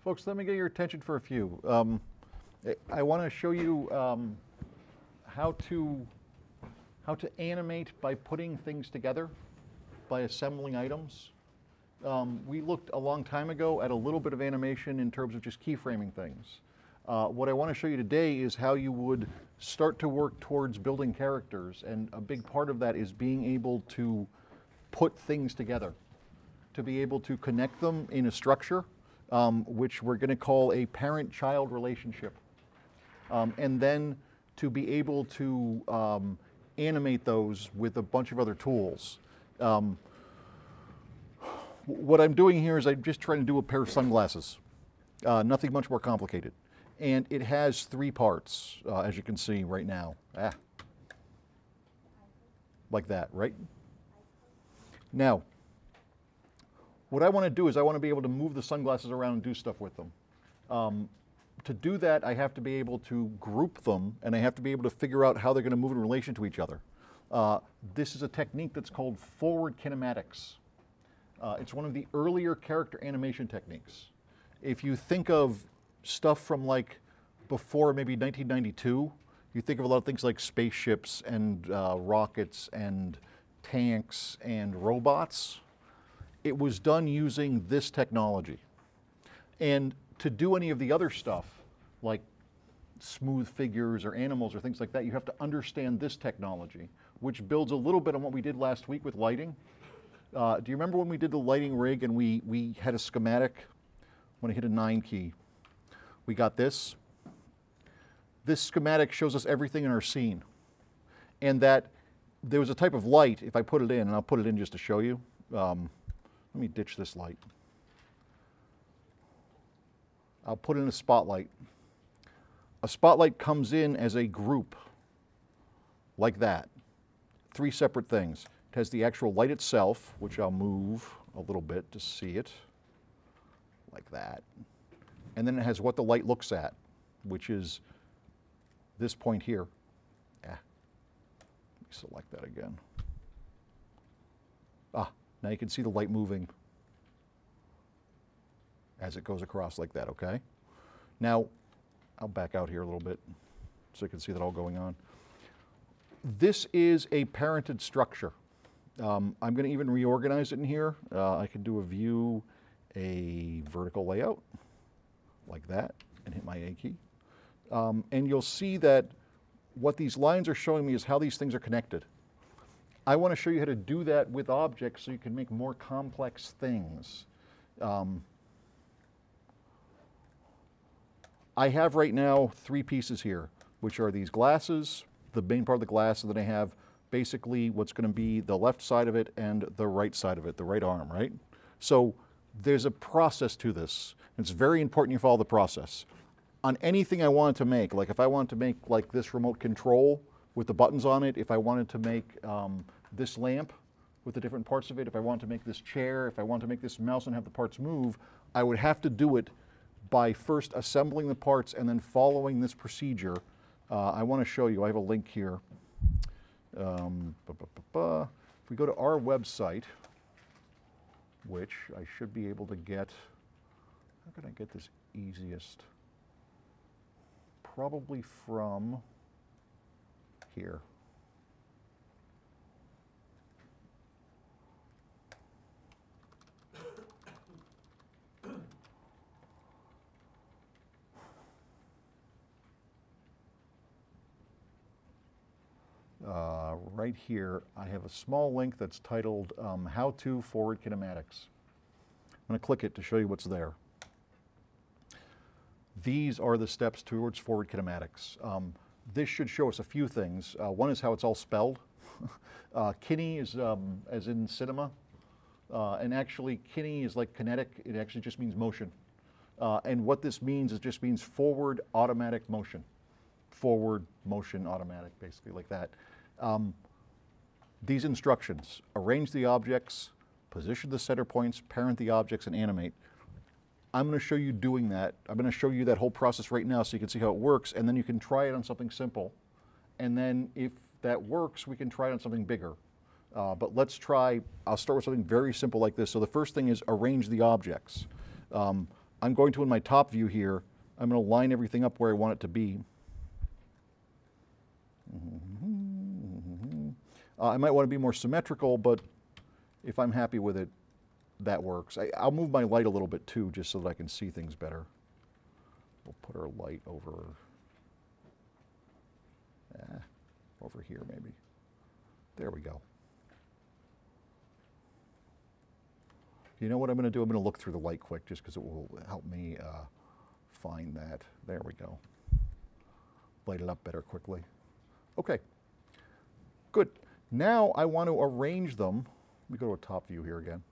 Folks, let me get your attention for a few. I want to show you how to animate by putting things together, by assembling items. We looked a long time ago at a little bit of animation in terms of just keyframing things. What I want to show you today is how you would start to work towards building characters, and a big part of that is being able to put things together, to be able to connect them in a structure, which we're going to call a parent-child relationship, and then to be able to animate those with a bunch of other tools. What I'm doing here is I'm just trying to do a pair of sunglasses, nothing much more complicated. And it has three parts, as you can see right now. Like that, right? Now, what I want to do is I want to be able to move the sunglasses around and do stuff with them. To do that, I have to be able to group them, and I have to be able to figure out how they're going to move in relation to each other. This is a technique that's called Forward Kinematics. It's one of the earlier character animation techniques. If you think of stuff from like before maybe 1992, you think of a lot of things like spaceships and rockets and tanks and robots. It was done using this technology. And to do any of the other stuff, like smooth figures or animals or things like that, you have to understand this technology, which builds a little bit on what we did last week with lighting. Do you remember when we did the lighting rig and we had a schematic? When I hit a 9 key, we got this. This schematic shows us everything in our scene. And that there was a type of light, if I put it in, and I'll put it in just to show you. Let me ditch this light. I'll put in a spotlight. A spotlight comes in as a group, like that. Three separate things. It has the actual light itself, which I'll move a little bit to see it, like that. And then it has what the light looks at, which is this point here. Let me select that again. Now you can see the light moving as it goes across like that, okay? Now, I'll back out here a little bit so you can see that all going on. This is a parented structure. I'm going to even reorganize it in here. I can do a view, a vertical layout, like that, and hit my A key. And you'll see that what these lines are showing me is how these things are connected. I want to show you how to do that with objects so you can make more complex things. I have right now three pieces here, which are these glasses, the main part of the glass, and then I have basically what's going to be the left side of it and the right side of it, the right arm, right? So there's a process to this. It's very important you follow the process. On anything I wanted to make, like if I wanted to make like this remote control with the buttons on it, if I wanted to make this lamp with the different parts of it, if I wanted to make this chair, if I wanted to make this mouse and have the parts move, I would have to do it by first assembling the parts and then following this procedure. I want to show you, I have a link here. If we go to our website, which I should be able to get, how can I get this easiest? Probably from here. Right here, I have a small link that's titled How to Forward Kinematics. I'm going to click it to show you what's there. These are the steps towards Forward Kinematics. This should show us a few things. One is how it's all spelled. Kine is as in cinema, and actually kine is like kinetic. It actually just means motion. And what this means is just means forward automatic motion. Forward motion automatic, basically like that. These instructions: arrange the objects, position the center points, parent the objects, and animate. I'm going to show you doing that. I'm going to show you that whole process right now so you can see how it works, and then you can try it on something simple. And then if that works, we can try it on something bigger. But let's try, I'll start with something very simple like this. So the first thing is arrange the objects. I'm going to, in my top view here, I'm going to line everything up where I want it to be. I might want to be more symmetrical, but if I'm happy with it, that works. I'll move my light a little bit too, just so that I can see things better. We'll put our light over here maybe. There we go. You know what I'm going to do? I'm going to look through the light quick just because it will help me find that. There we go. Light it up better quickly. Okay, good. Now I want to arrange them. Let me go to a top view here again.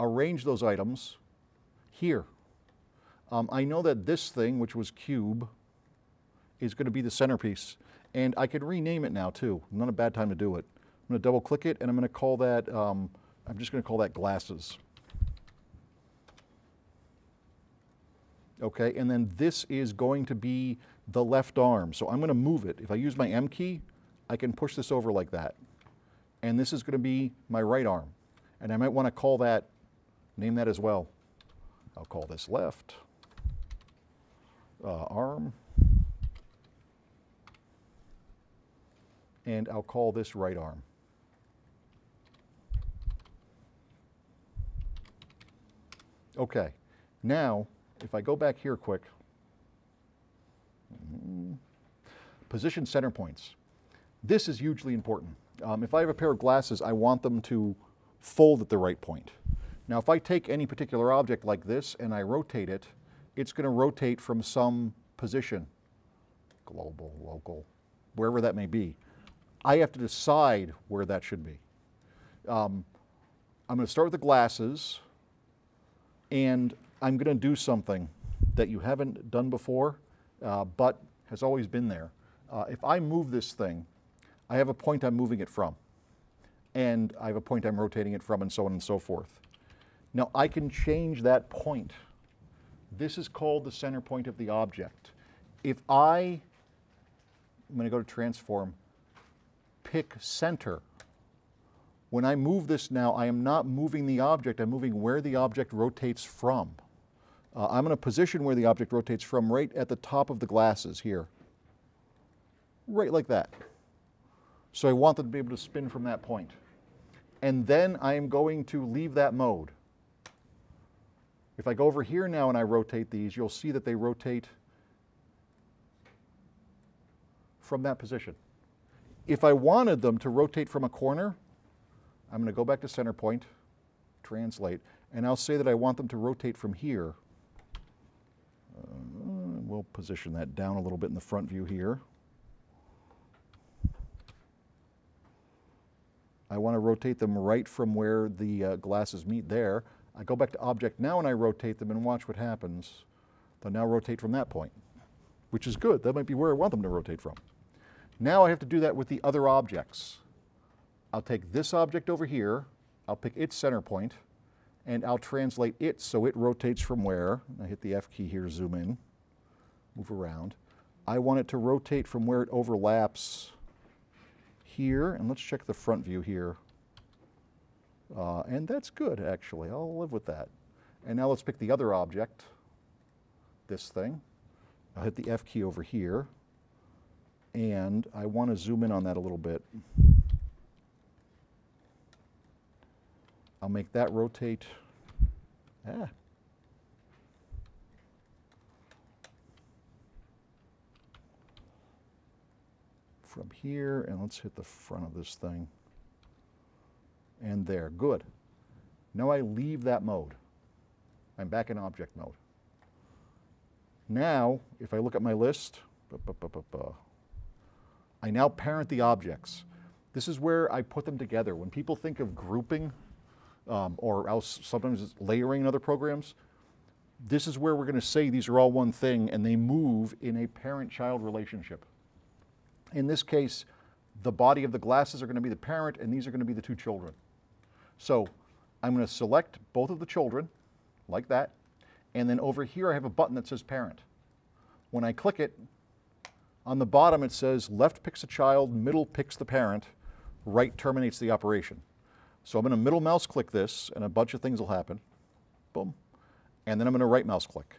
Arrange those items here. I know that this thing, which was cube, is going to be the centerpiece. And I could rename it now too. Not a bad time to do it. I'm going to double click it and I'm going to call that, I'm just going to call that glasses. Okay, and then this is going to be the left arm. So I'm going to move it. If I use my M key, I can push this over like that. And this is going to be my right arm. And I might want to call that, name that as well. I'll call this left arm. And I'll call this right arm. Okay, now if I go back here quick, position center points. This is hugely important. If I have a pair of glasses, I want them to fold at the right point. Now if I take any particular object like this and I rotate it, it's going to rotate from some position, global, local, wherever that may be. I have to decide where that should be. I'm going to start with the glasses, and I'm going to do something that you haven't done before, but has always been there. If I move this thing, I have a point I'm moving it from, and I have a point I'm rotating it from, and so on and so forth. Now I can change that point. This is called the center point of the object. If I'm going to go to transform, pick center. When I move this now, I am not moving the object, I'm moving where the object rotates from. I'm going to position where the object rotates from right at the top of the glasses here. Right like that. So I want them to be able to spin from that point. And then I am going to leave that mode. If I go over here now and I rotate these, you'll see that they rotate from that position. If I wanted them to rotate from a corner, I'm going to go back to center point, translate, and I'll say that I want them to rotate from here. We'll position that down a little bit in the front view here. I want to rotate them right from where the glasses meet there. I go back to object now and I rotate them and watch what happens. They'll now rotate from that point, which is good. That might be where I want them to rotate from. Now I have to do that with the other objects. I'll take this object over here, I'll pick its center point, and I'll translate it so it rotates from where. I hit the F key here, zoom in, move around. I want it to rotate from where it overlaps here, and let's check the front view here. And that's good, actually. I'll live with that. And now let's pick the other object, this thing. I'll hit the F key over here, and I want to zoom in on that a little bit. I'll make that rotate. From here, and let's hit the front of this thing. And there, good. Now I leave that mode. I'm back in object mode. Now, if I look at my list, I now parent the objects. This is where I put them together. When people think of grouping, or else sometimes it's layering in other programs, this is where we're going to say these are all one thing and they move in a parent-child relationship. In this case, the body of the glasses are going to be the parent and these are going to be the two children. So I'm going to select both of the children, like that, and then over here I have a button that says parent. When I click it, on the bottom it says left picks a child, middle picks the parent, right terminates the operation. So I'm going to middle mouse click this and a bunch of things will happen. Boom. and then I'm going to right mouse click.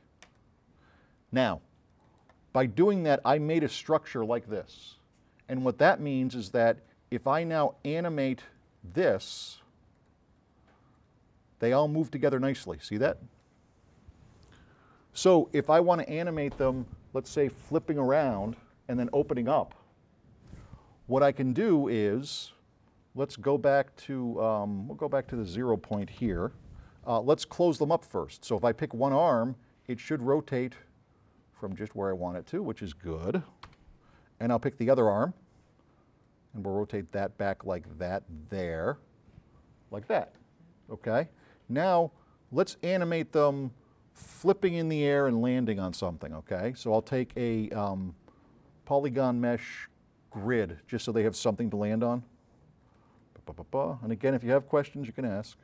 Now, by doing that, I made a structure like this. And what that means is that if I now animate this, they all move together nicely. See that? So if I want to animate them, let's say flipping around and then opening up, what I can do is, let's go back to, we'll go back to the 0 point here. Let's close them up first. So if I pick one arm, it should rotate from just where I want it to, which is good. And I'll pick the other arm, and we'll rotate that back like that there, like that, okay? Now, let's animate them flipping in the air and landing on something, okay? So I'll take a polygon mesh grid, just so they have something to land on. And again, if you have questions, you can ask.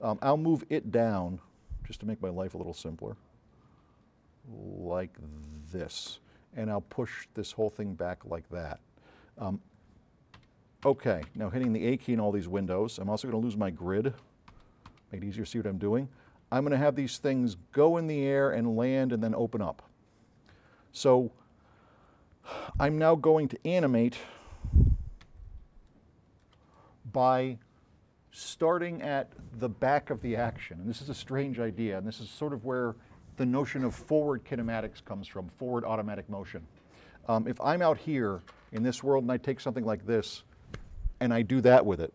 I'll move it down, just to make my life a little simpler, like this. And I'll push this whole thing back like that. Okay, now hitting the A key in all these windows. I'm also going to lose my grid. Make it easier to see what I'm doing. I'm going to have these things go in the air and land and then open up. So I'm now going to animate by starting at the back of the action. And this is a strange idea, and this is sort of where the notion of forward kinematics comes from, forward automatic motion. If I'm out here in this world and I take something like this and I do that with it,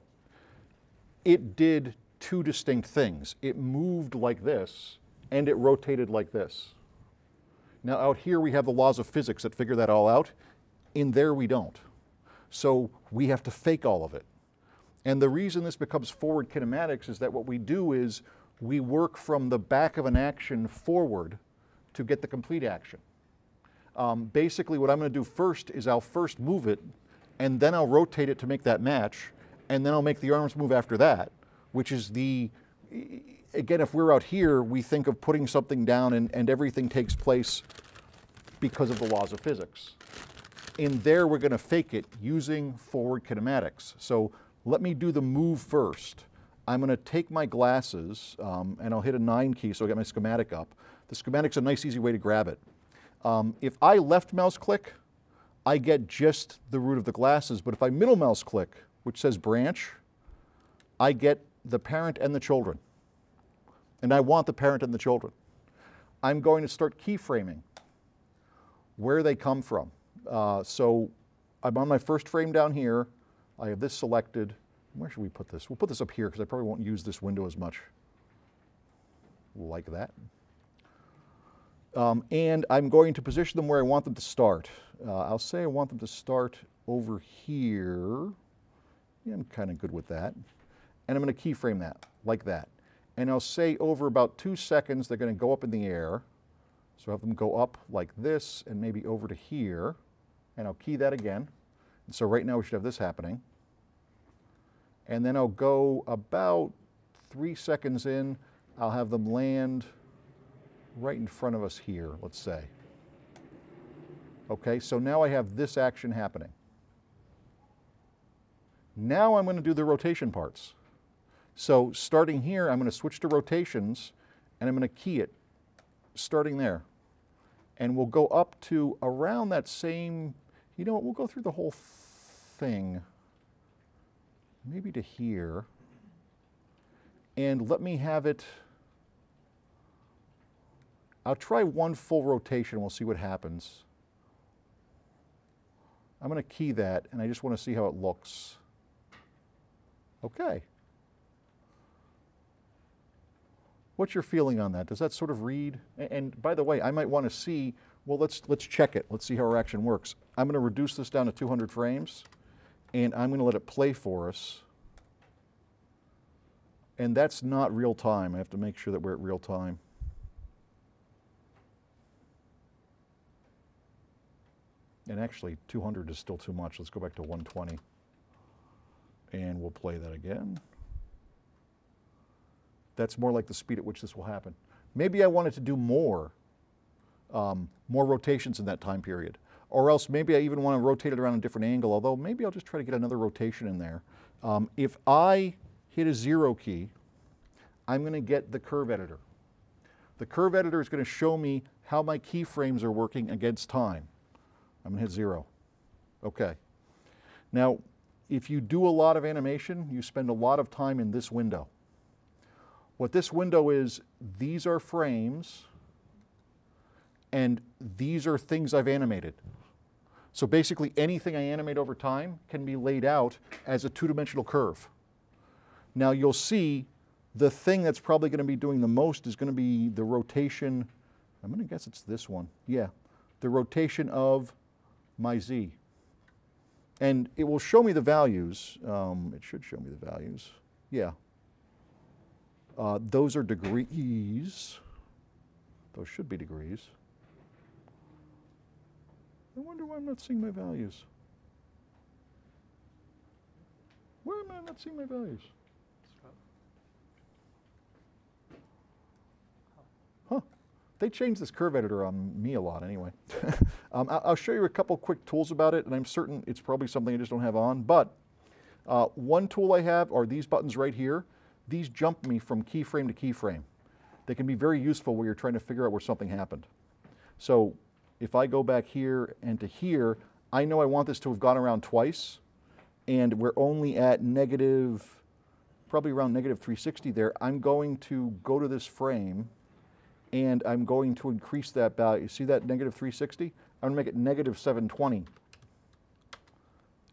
it did two distinct things. It moved like this and it rotated like this. Now out here we have the laws of physics that figure that all out. In there we don't. So we have to fake all of it. And the reason this becomes forward kinematics is that what we do is we work from the back of an action forward to get the complete action. Basically what I'm going to do first is I'll first move it, and then I'll rotate it to make that match, and then I'll make the arms move after that, which is the, again, if we're out here, we think of putting something down and everything takes place because of the laws of physics. In there we're going to fake it using forward kinematics. So let me do the move first. I'm going to take my glasses and I'll hit a 9 key so I get my schematic up. The schematic's a nice easy way to grab it. If I left mouse click, I get just the root of the glasses, but if I middle mouse click, which says branch, I get the parent and the children. And I want the parent and the children. I'm going to start keyframing where they come from. So I'm on my first frame down here. I have this selected. Where should we put this? We'll put this up here because I probably won't use this window as much. Like that. And I'm going to position them where I want them to start. I'll say I want them to start over here. Yeah, I'm kind of good with that. And I'm going to keyframe that, like that. And I'll say over about 2 seconds, they're going to go up in the air. So I have them go up like this and maybe over to here. And I'll key that again. And so right now we should have this happening. And then I'll go about 3 seconds in. I'll have them land right in front of us here, let's say. Okay, so now I have this action happening. Now I'm going to do the rotation parts. So starting here, I'm going to switch to rotations, and I'm going to key it, starting there. And we'll go up to around that same, you know what, we'll go through the whole thing, maybe to here. And let me have it, I'll try one full rotation, we'll see what happens. I'm going to key that, and I just want to see how it looks. Okay. What's your feeling on that? Does that sort of read? And by the way, I might want to see, well, let's check it. Let's see how our action works. I'm going to reduce this down to 200 frames, and I'm going to let it play for us. And that's not real time. I have to make sure that we're at real time. And actually, 200 is still too much. Let's go back to 120. And we'll play that again. That's more like the speed at which this will happen. Maybe I wanted to do more rotations in that time period. Or else maybe I even want to rotate it around a different angle, although maybe I'll just try to get another rotation in there. If I hit a 0 key, I'm going to get the curve editor. The curve editor is going to show me how my keyframes are working against time. I'm going to hit 0. Okay. Now, if you do a lot of animation, you spend a lot of time in this window. What this window is, these are frames, and these are things I've animated. So basically anything I animate over time can be laid out as a two-dimensional curve. Now you'll see the thing that's probably going to be doing the most is going to be the rotation. I'm going to guess it's this one. Yeah, the rotation of my Z. And it will show me the values. It should show me the values. Yeah. Those are degrees. Those should be degrees. I wonder why I'm not seeing my values. Why am I not seeing my values? Huh. They changed this curve editor on me a lot anyway. I'll show you a couple quick tools about it, and I'm certain it's probably something I just don't have on. But one tool I have are these buttons right here. These jump me from keyframe to keyframe. They can be very useful where you're trying to figure out where something happened. So if I go back here and to here, I know I want this to have gone around twice, and we're only at negative, probably around negative 360 there. I'm going to go to this frame, and I'm going to increase that value. See that negative 360? I'm going to make it negative 720.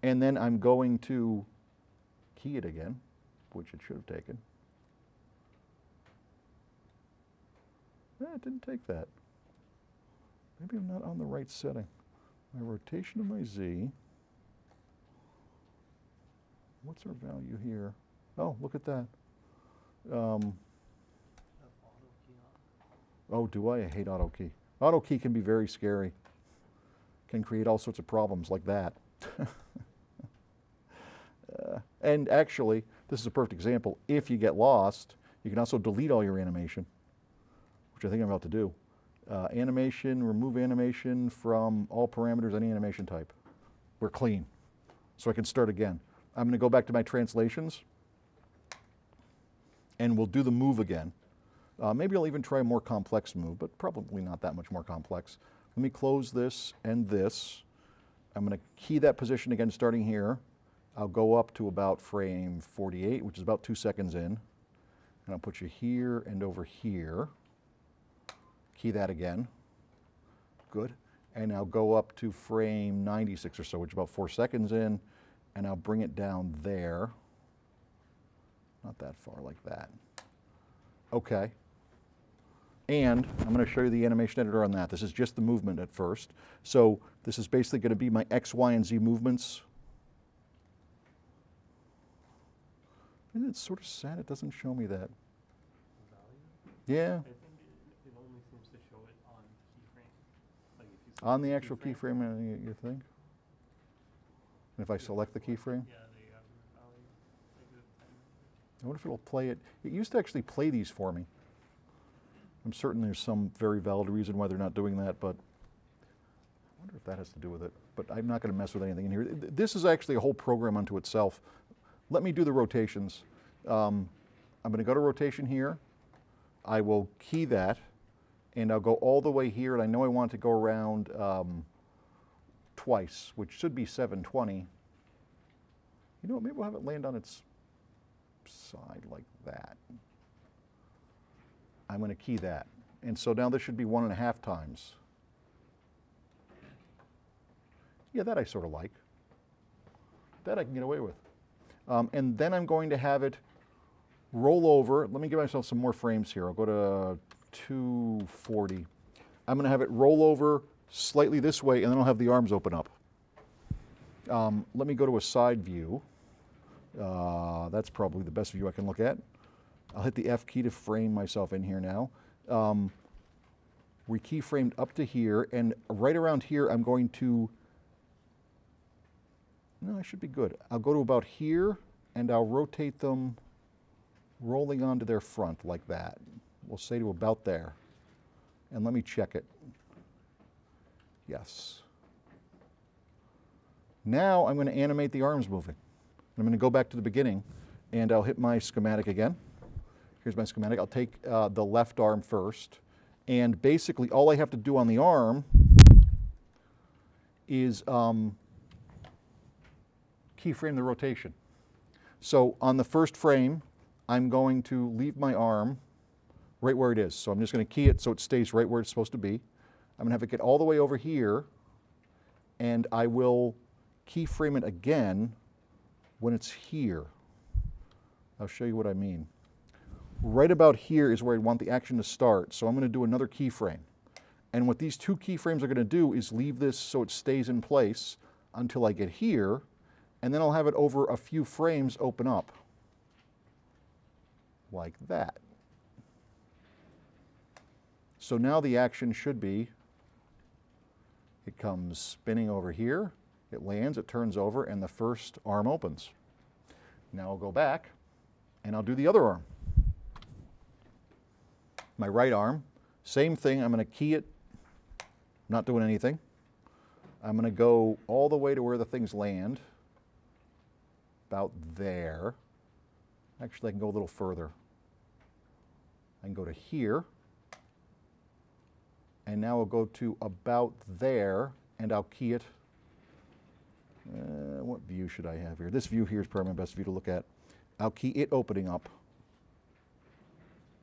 And then I'm going to key it again, which it should have taken. It didn't take that. Maybe I'm not on the right setting. My rotation of my Z. What's our value here? Oh, look at that. Oh, do I? I hate auto key. Auto key can be very scary. Can create all sorts of problems like that. And actually, this is a perfect example. If you get lost, you can also delete all your animation, which I think I'm about to do. Animation, remove animation from all parameters, any animation type. We're clean. So I can start again. I'm going to go back to my translations, and we'll do the move again. Maybe I'll even try a more complex move, but probably not that much more complex. Let me close this and this. I'm going to key that position again starting here. I'll go up to about frame 48, which is about 2 seconds in. And I'll put you here and over here. Key that again. Good. And I'll go up to frame 96 or so, which is about 4 seconds in, and I'll bring it down there. Not that far, like that. Okay. And I'm going to show you the animation editor on that. This is just the movement at first. So this is basically going to be my X, Y, and Z movements. And it's sort of sad it doesn't show me that. Yeah. On the actual keyframe, you think? And if I select the keyframe? Yeah, the value. I wonder if it'll play it. It used to actually play these for me. I'm certain there's some very valid reason why they're not doing that, but I wonder if that has to do with it. But I'm not going to mess with anything in here. This is actually a whole program unto itself. Let me do the rotations. I'm going to go to rotation here. I will key that. And I'll go all the way here, and I know I want to go around twice, which should be 720. You know what, maybe we'll have it land on its side like that. I'm going to key that. And so now this should be 1.5 times. Yeah, that I sort of like. That I can get away with. And then I'm going to have it roll over. Let me give myself some more frames here. I'll go to 240. I'm going to have it roll over slightly this way, and then I'll have the arms open up. Let me go to a side view. That's probably the best view I can look at. I'll hit the F key to frame myself in here now. We keyframed up to here, and right around here I'm going to, no, I should be good. I'll go to about here, and I'll rotate them rolling onto their front like that. We'll say to about there. And let me check it. Yes. Now I'm going to animate the arms moving. I'm going to go back to the beginning, and I'll hit my schematic again. Here's my schematic. I'll take the left arm first, And basically all I have to do on the arm is keyframe the rotation. So on the first frame, I'm going to leave my arm right where it is. So I'm just going to key it so it stays right where it's supposed to be. I'm going to have it get all the way over here, and I will keyframe it again when it's here. I'll show you what I mean. Right about here is where I want the action to start, so I'm going to do another keyframe. And what these two keyframes are going to do is leave this so it stays in place until I get here, and then I'll have it over a few frames open up. Like that. So now the action should be, it comes spinning over here, it lands, it turns over, and the first arm opens. Now I'll go back, and I'll do the other arm. My right arm, same thing, I'm going to key it, not doing anything. I'm going to go all the way to where the things land, about there. Actually, I can go a little further. I can go to here, and now I'll go to about there, and I'll key it. What view should I have here? This view here is probably my best view to look at. I'll key it opening up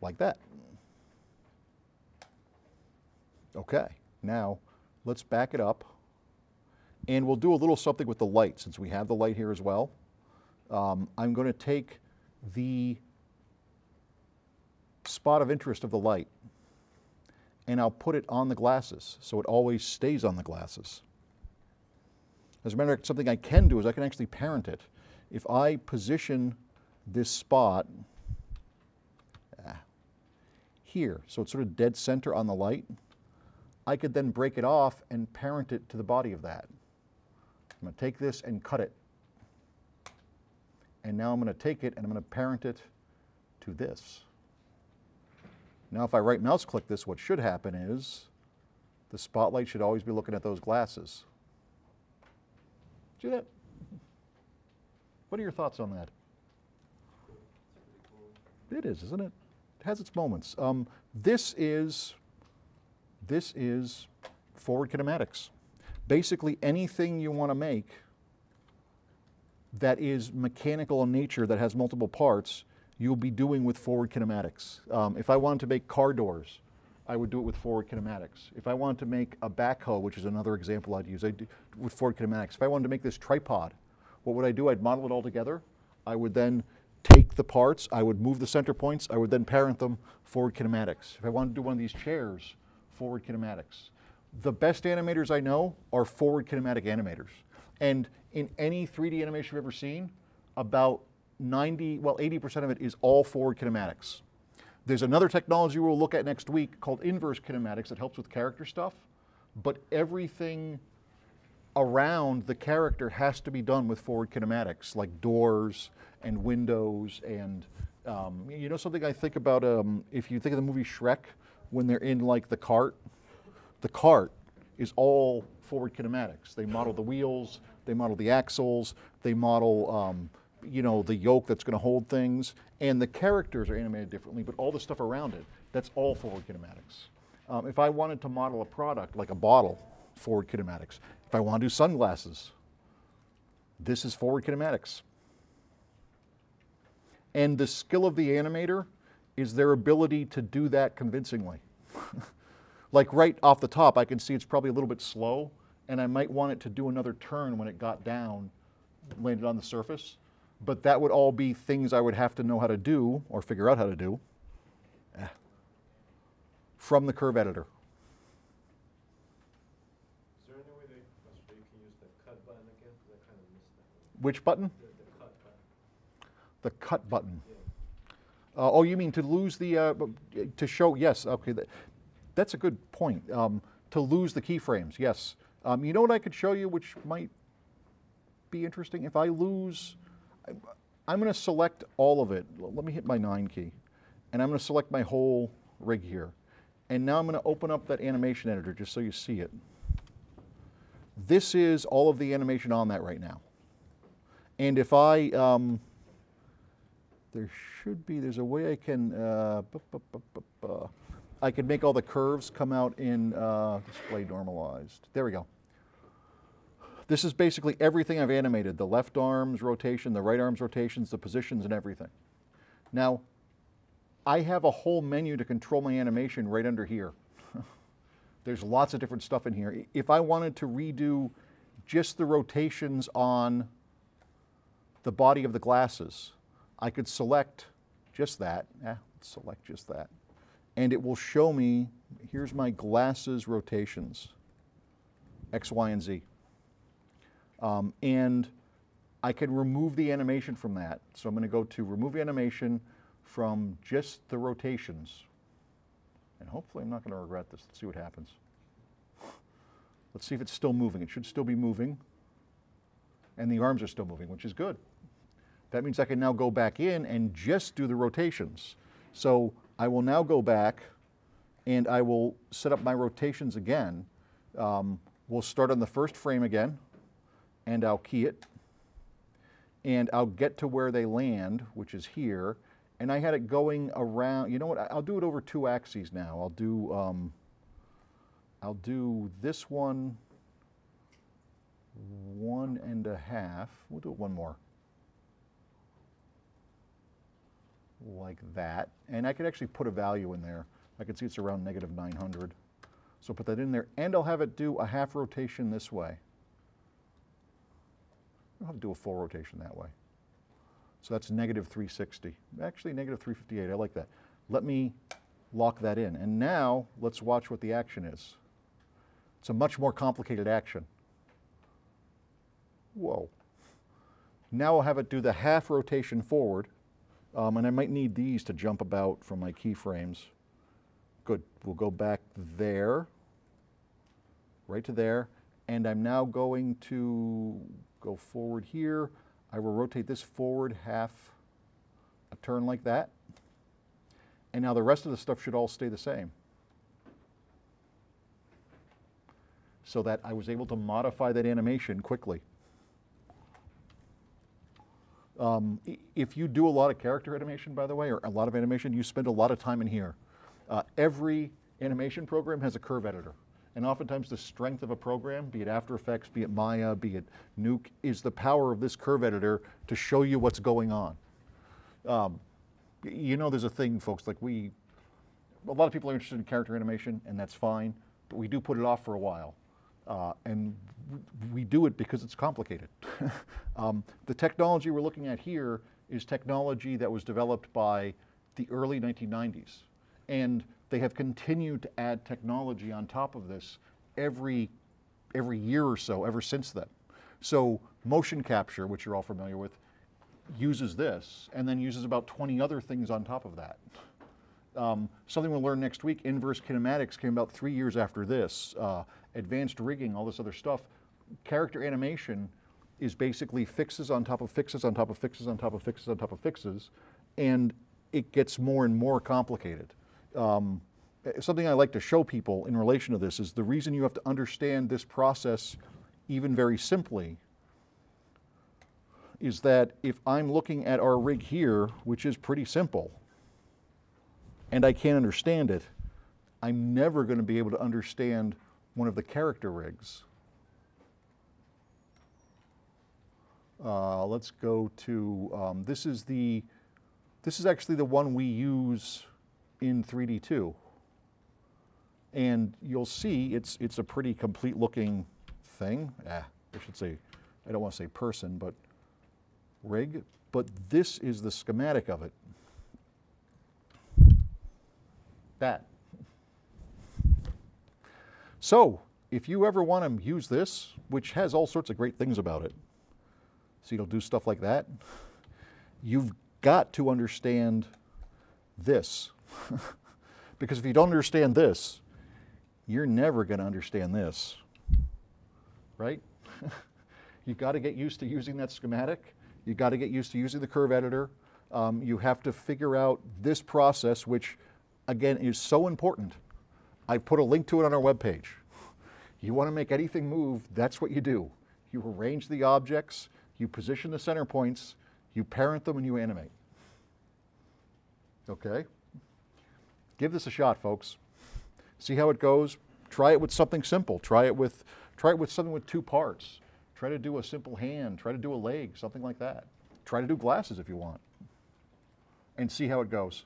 like that. Okay, now let's back it up, and we'll do a little something with the light since we have the light here as well. I'm going to take the spot of interest of the light, and I'll put it on the glasses so it always stays on the glasses. As a matter of fact, something I can do is I can actually parent it. If I position this spot here, so it's sort of dead center on the light, I could then break it off and parent it to the body of that. I'm going to take this and cut it. And now I'm going to take it and I'm going to parent it to this. Now if I right mouse click this, what should happen is the spotlight should always be looking at those glasses. See that? What are your thoughts on that? It is, isn't it? It has its moments. This is Forward Kinematics. Basically anything you want to make that is mechanical in nature, that has multiple parts, you'll be doing with Forward Kinematics. If I wanted to make car doors, I would do it with Forward Kinematics. If I wanted to make a backhoe, which is another example I'd use, I'd do with Forward Kinematics. If I wanted to make this tripod, what would I do? I'd model it all together. I would then take the parts, I would move the center points, I would then parent them Forward Kinematics. If I wanted to do one of these chairs, Forward Kinematics. The best animators I know are Forward Kinematic animators. And in any 3D animation you've ever seen, about 80% of it is all Forward Kinematics. There's another technology we'll look at next week called inverse kinematics that helps with character stuff, but everything around the character has to be done with Forward Kinematics, like doors and windows and, you know something I think about, if you think of the movie Shrek, when they're in like the cart is all Forward Kinematics. They model the wheels, they model the axles, they model you know, the yoke that's going to hold things, and the characters are animated differently, but all the stuff around it, that's all Forward Kinematics. If I wanted to model a product, like a bottle, Forward Kinematics. If I want to do sunglasses, this is Forward Kinematics. And the skill of the animator is their ability to do that convincingly. Like right off the top, I can see it's probably a little bit slow, and I might want it to do another turn when it got down, landed on the surface. But that would all be things I would have to know how to do, or figure out how to do, from the curve editor. Is there any way that you can use the cut button again? Because I kind of missed that one. Which button? The cut button. The cut button. Yeah. Oh, you mean to lose the, to show, yes, okay. That's a good point. To lose the keyframes, yes. You know what I could show you which might be interesting? If I lose, I'm going to select all of it. Let me hit my 9 key. And I'm going to select my whole rig here. And now I'm going to open up that animation editor just so you see it. This is all of the animation on that right now. And if I, there's a way I can, I could make all the curves come out in display normalized. There we go. This is basically everything I've animated, the left arm's rotation, the right arm's rotations, the positions, and everything. Now, I have a whole menu to control my animation right under here. There's lots of different stuff in here. If I wanted to redo just the rotations on the body of the glasses, I could select just that. Select just that. And it will show me, here's my glasses rotations, X, Y, and Z. And I can remove the animation from that. So I'm going to go to remove animation from just the rotations. And hopefully I'm not going to regret this. Let's see what happens. Let's see if it's still moving. It should still be moving. And the arms are still moving, which is good. That means I can now go back in and just do the rotations. So I will now go back and I will set up my rotations again. We'll start on the first frame again, and I'll key it. And I'll get to where they land, which is here. And I had it going around, you know what, I'll do it over 2 axes now. I'll do this one 1.5. We'll do it one more. Like that. And I could actually put a value in there. I can see it's around -900. So put that in there, and I'll have it do a half rotation this way. I'll have to do a full rotation that way. So that's -360. Actually, -358. I like that. Let me lock that in. And now, let's watch what the action is. It's a much more complicated action. Whoa. Now I'll have it do the half rotation forward. And I might need these to jump about from my keyframes. Good. We'll go back there, right to there. And I'm now going to go forward here. I will rotate this forward half a turn like that. And now the rest of the stuff should all stay the same. So that I was able to modify that animation quickly. If you do a lot of character animation, by the way, or a lot of animation, you spend a lot of time in here. Every animation program has a curve editor. And oftentimes the strength of a program, be it After Effects, be it Maya, be it Nuke, is the power of this curve editor to show you what's going on. You know, there's a thing, folks, like a lot of people are interested in character animation, and that's fine, but we do put it off for a while. And we do it because it's complicated. The technology we're looking at here is technology that was developed by the early 1990s. And they have continued to add technology on top of this every year or so, ever since then. So motion capture, which you're all familiar with, uses this, and then uses about 20 other things on top of that. Something we'll learn next week, inverse kinematics came about 3 years after this. Advanced rigging, all this other stuff. Character animation is basically fixes on top of fixes on top of fixes on top of fixes on top of fixes, and it gets more and more complicated. Something I like to show people in relation to this is the reason you have to understand this process even very simply is that if I'm looking at our rig here, which is pretty simple, and I can't understand it, I'm never going to be able to understand one of the character rigs. Let's go to, this is actually the one we use in 3D2. And you'll see it's a pretty complete looking thing. I should say, I don't want to say person, but rig. But this is the schematic of it. That. So, if you ever want to use this, which has all sorts of great things about it, so you'll do stuff like that, you've got to understand this. Because if you don't understand this, you're never going to understand this, right? You've got to get used to using that schematic. You've got to get used to using the curve editor. You have to figure out this process, which, again, is so important. I put a link to it on our webpage. You want to make anything move, that's what you do. You arrange the objects, you position the center points, you parent them, and you animate. Okay? Give this a shot, folks. See how it goes. Try it with something simple. Try it with something with 2 parts. Try to do a simple hand. Try to do a leg, something like that. Try to do glasses if you want, and see how it goes.